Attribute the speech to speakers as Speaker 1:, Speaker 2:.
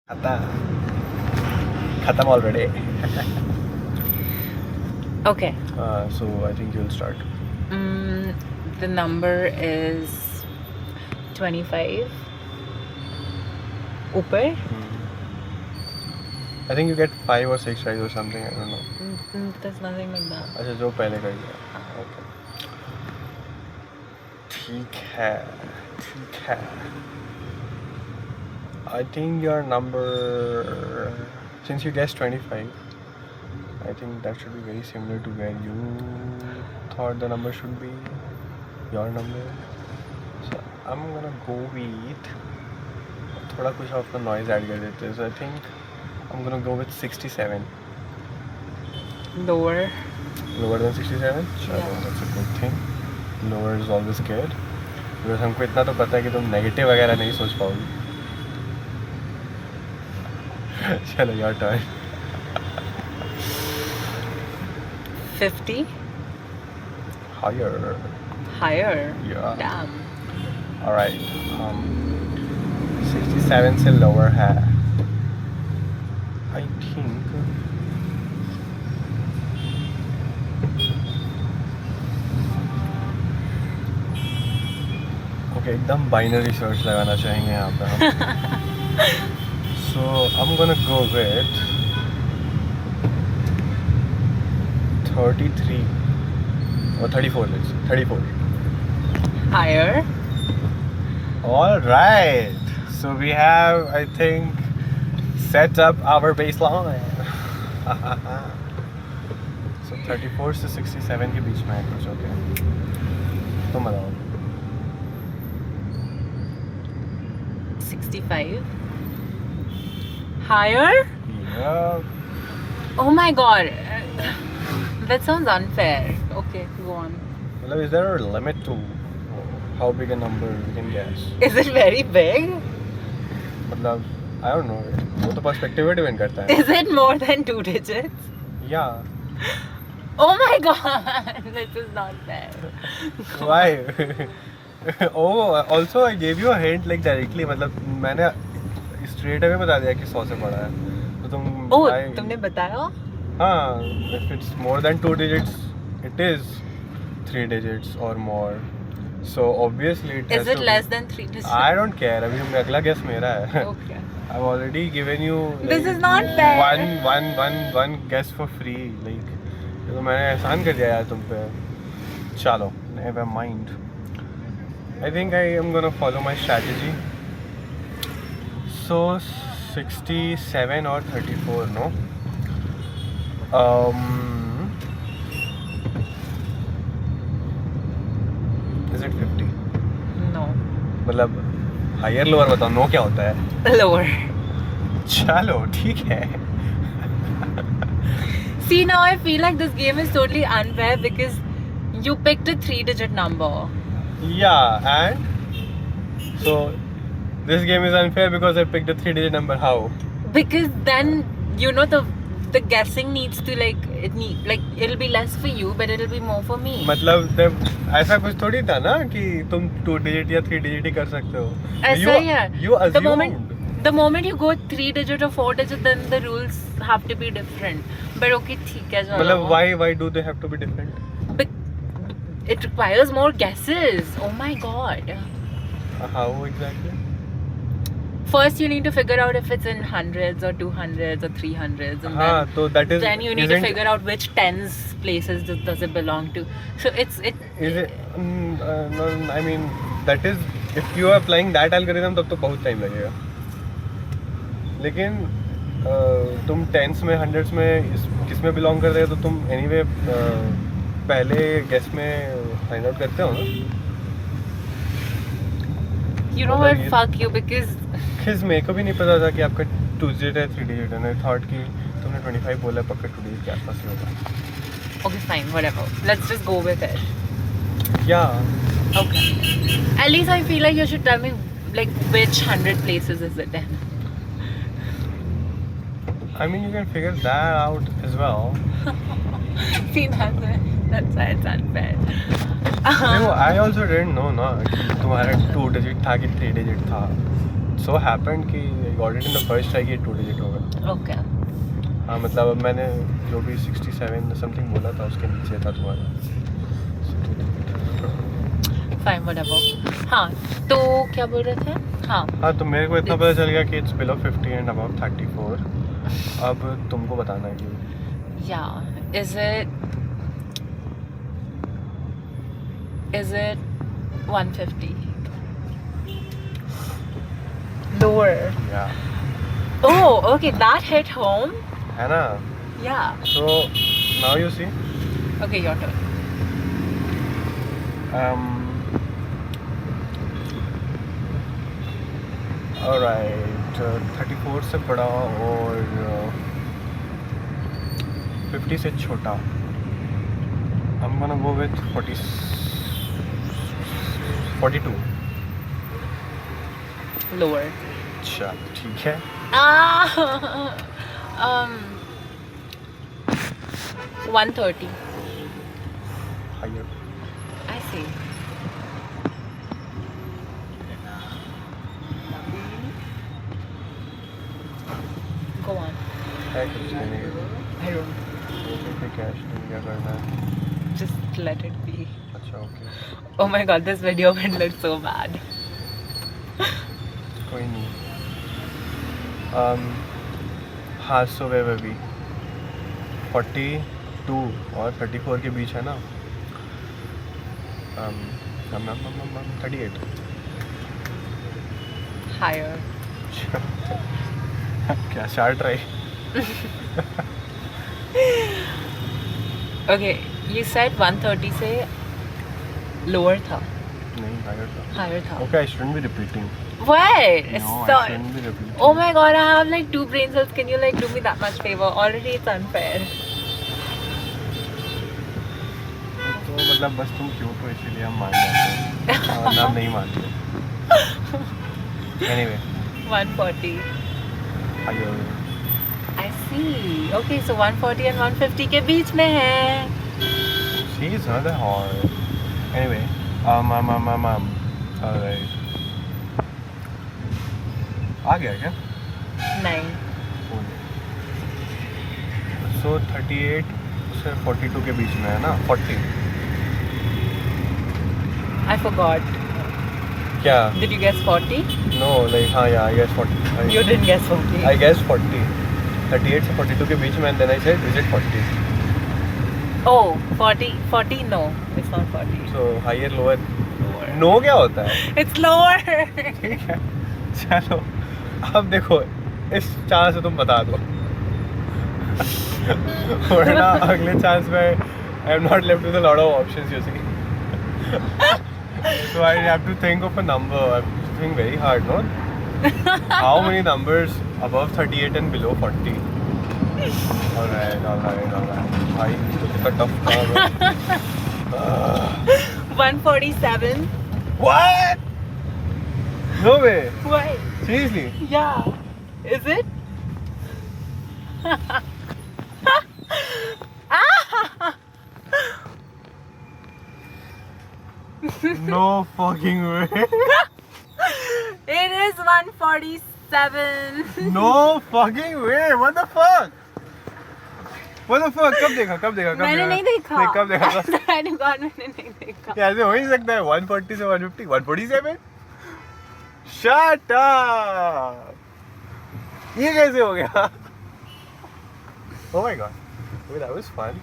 Speaker 1: Khatam already.
Speaker 2: Okay.
Speaker 1: So I think you'll start.
Speaker 2: The number is 25. Upar?
Speaker 1: I think you get 5 or 6 right or something. I don't know.
Speaker 2: There's nothing like that.
Speaker 1: अच्छा जो पहले कर लिया. Okay. ठीक है. I think your number, since you guessed 25, I think that should be very similar to where you thought the number should be, your number. So I'm gonna go with, थोड़ा कुछ आपका noise add कर देते हैं. So I think I'm gonna go with 67.
Speaker 2: Lower.
Speaker 1: Lower than 67? Chalo,
Speaker 2: Yeah.
Speaker 1: that's a good thing. Lower is always good. Because हमको इतना तो पता है कि तुम नेगेटिव वगैरह नहीं सोच पाओगी. चलो, your turn.
Speaker 2: 50.
Speaker 1: Higher.
Speaker 2: Higher.
Speaker 1: Yeah.
Speaker 2: Damn.
Speaker 1: Alright. 67 से lower है. I think. Okay, एकदम binary search लगाना चाहेंगे यहाँ पे हम. So I'm gonna go with 33 or 34. Let's say 34.
Speaker 2: Higher.
Speaker 1: All right. So we have, I think, set up our baseline. So 34 से 67 के बीच में है कुछ. Okay. तुम बताओ.
Speaker 2: 65. Higher?
Speaker 1: Yeah.
Speaker 2: Oh my god. That sounds unfair. Okay, go on.
Speaker 1: मतलब, is there a limit to how big a number we can guess?
Speaker 2: Is it very big?
Speaker 1: मतलब, I don't know. वो तो perspective पे depend करता है.
Speaker 2: Is it more than 2 digits?
Speaker 1: Yeah.
Speaker 2: Oh my god. This is not fair.
Speaker 1: Why? Oh, also I gave you a hint like directly. मतलब मैंने straight away बता दिया कि 100 से बड़ा है. तो तुम.
Speaker 2: Oh, तुमने बताया?
Speaker 1: हाँ. If it's more than 2 digits, it is 3 digits or more. So obviously it has
Speaker 2: Is it
Speaker 1: to
Speaker 2: less
Speaker 1: be.
Speaker 2: than 3 digits?
Speaker 1: I don't care. अभी अगला guess मेरा है.
Speaker 2: Okay.
Speaker 1: I've already given you.
Speaker 2: This is not fair.
Speaker 1: One guess for free. Like, तो मैंने एहसान कर दिया यार तुम पे. चलो, never mind. I think I am gonna follow my strategy. So 67 or 34, no? Is it 50?
Speaker 2: No.
Speaker 1: मतलब हायर लोअर बताओ. नो क्या होता है?
Speaker 2: Lower.
Speaker 1: चलो ठीक है.
Speaker 2: See, now I feel like this game is totally unfair because you picked a 3-digit number.
Speaker 1: Yeah, and so this game is unfair because I picked a 3-digit number. How?
Speaker 2: Because then the guessing needs to it'll be less for you, but it'll be more for me.
Speaker 1: मतलब ऐसा कुछ थोड़ी था ना कि तुम 2 digit या 3 digit ही कर सकते हो.
Speaker 2: ऐसा ही है.
Speaker 1: You
Speaker 2: The
Speaker 1: assumed.
Speaker 2: moment you go 3 digit or 4 digit, then the rules have to be different. But okay, ठीक है चलो.
Speaker 1: मतलब why do they have to be different?
Speaker 2: It requires more guesses. Oh my god.
Speaker 1: How exactly?
Speaker 2: First, you need to figure out if it's in hundreds or 200s or 300s, and
Speaker 1: हाँ, तो that is.
Speaker 2: then you need to figure out which tens places does it belong to. So
Speaker 1: Is it? No, I mean that is, if you are applying that algorithm तब तो बहुत time लगेगा. लेकिन तुम tens में hundreds में किस में belong कर रहे हो तो तुम anyway पहले guess में find out करते हो ना.
Speaker 2: You know what? Fuck you, because
Speaker 1: मेरे को भी नहीं पता था कि आपका 2 digit है 3 digit है. I thought कि तुमने 25 बोला पक्का 2 digit के आसपास ही होगा.
Speaker 2: okay, fine, whatever. Let's just go with it.
Speaker 1: Yeah.
Speaker 2: Okay. At least I feel like you should tell me like which 100 places is it in.
Speaker 1: I mean you can figure that out as well.
Speaker 2: See, that's why it's unfair.
Speaker 1: देखो, I also didn't know ना कि तुम्हारा 2 digit था कि 3 digit था. so happened कि I got it in the first try कि 2 digit होगा.
Speaker 2: Okay.
Speaker 1: हाँ मतलब अब मैंने जो भी 67 समथिंग बोला था उसके नीचे था तुम्हारा.
Speaker 2: Fine, whatever. हाँ, तो क्या बोल रहे थे? हाँ.
Speaker 1: हाँ तो मेरे को इतना पता चल गया कि it's below 50 and above 34. अब तुमको बताना है कि
Speaker 2: Yeah. Is it 150? Lower.
Speaker 1: yeah
Speaker 2: Oh, okay. That hit home.
Speaker 1: है ना.
Speaker 2: Yeah.
Speaker 1: So now you see.
Speaker 2: Okay, your turn.
Speaker 1: Alright, 34 से बड़ा और 50 से छोटा. I'm gonna go with 42.
Speaker 2: Lower.
Speaker 1: अच्छा ठीक है.
Speaker 2: Ah. 130.
Speaker 1: Higher.
Speaker 2: I see. Go on.
Speaker 1: है कुछ नहीं.
Speaker 2: I don't.
Speaker 1: कैश नहीं क्या करना है.
Speaker 2: Just let it be.
Speaker 1: अच्छा okay.
Speaker 2: Oh my god, this video will look so bad.
Speaker 1: कोई नहीं. हाँ so where were we? 42 और 34 के बीच है ना. 38.
Speaker 2: Higher.
Speaker 1: क्या 4 ट्राई.
Speaker 2: Okay, you said 130 से lower था.
Speaker 1: नहीं higher था.
Speaker 2: Higher था.
Speaker 1: Okay, I shouldn't be repeating.
Speaker 2: What?
Speaker 1: No,
Speaker 2: So,
Speaker 1: I shouldn't be repeating.
Speaker 2: oh my god, I have like 2 brain cells. Can you like do me that much favor? Already it's unfair.
Speaker 1: तो मतलब बस तुम cute हो इसलिए हम मान जाते हैं. वरना हम नहीं मानते. Anyway,
Speaker 2: 140.
Speaker 1: higher.
Speaker 2: I see. Okay, so 140 and 150 के बीच में है.
Speaker 1: She is not that hard. Anyway, alright. आ गया क्या?
Speaker 2: नहीं.
Speaker 1: So 38 से 42 के बीच में है ना. 40.
Speaker 2: I forgot.
Speaker 1: क्या?
Speaker 2: Did you guess 40?
Speaker 1: No, like हाँ yeah, I guess 40.
Speaker 2: You didn't guess 40.
Speaker 1: I guess 40. 38 से 42 के बीच में and then I said, is it 40?
Speaker 2: Oh, 40. 40? No, it's not 40.
Speaker 1: So higher, lower.
Speaker 2: Lower.
Speaker 1: No क्या होता है?
Speaker 2: It's lower.
Speaker 1: ठीक है. चलो. अब देखो इस चांस से तुम बता दो. वरना अगले चांस में I am not left with a lot of options you see. So I have to think of a number. I'm thinking very hard, no? How many numbers above 38 and below 40? Alright. I took a tough call.
Speaker 2: 147.
Speaker 1: What? No way.
Speaker 2: Why?
Speaker 1: Seriously?
Speaker 2: Yeah. Is it?
Speaker 1: No fucking way.
Speaker 2: It is 147.
Speaker 1: No fucking way. What the fuck? What the fuck? कब देखा?
Speaker 2: मैंने नहीं देखा.
Speaker 1: कब देखा?
Speaker 2: मैंने नहीं देखा.
Speaker 1: ऐसे हो ही सकता है. 140 से 150. 147? Shut up. ये कैसे हो गया? Oh my god. That was fun.